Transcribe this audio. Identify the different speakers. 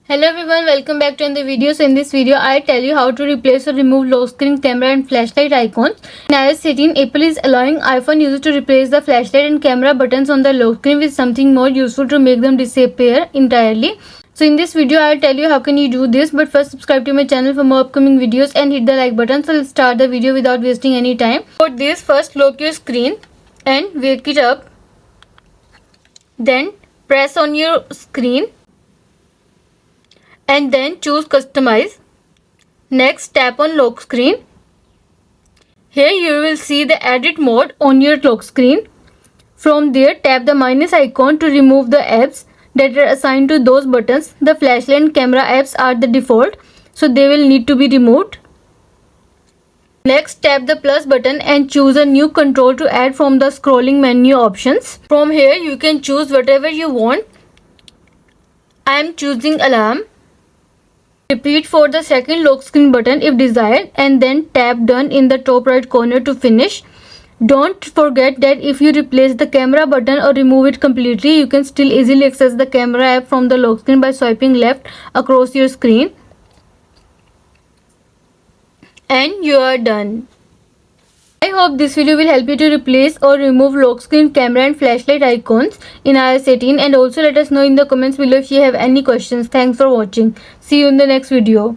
Speaker 1: Hello everyone, welcome back to another video. So in this video I tell you how to replace or remove lock screen, camera and flashlight icons. In iOS 18, Apple is allowing iPhone users to replace the flashlight and camera buttons on the lock screen with something more useful to make them disappear entirely. So in this video I'll tell you how can you do this, but first subscribe to my channel for more upcoming videos and hit the like button. So let's start the video without wasting any time. For this, first lock your screen and wake it up. Then press on your screen and then choose customize. Next, tap on lock screen. Here you will see the edit mode on your lock screen. From there, tap the minus icon to remove the apps that are assigned to those buttons. The flashlight and camera apps are the default, so they will need to be removed. Next, tap the plus button and choose a new control to add from the scrolling menu options. From here you can choose whatever you want. I am choosing alarm. Repeat for the second lock screen button if desired and then tap done in the top right corner to finish. Don't forget that if you replace the camera button or remove it completely, you can still easily access the camera app from the lock screen by swiping left across your screen. And you are done. I hope this video will help you to replace or remove lock screen, camera and flashlight icons in iOS 18, and also let us know in the comments below if you have any questions. Thanks for watching. See you in the next video.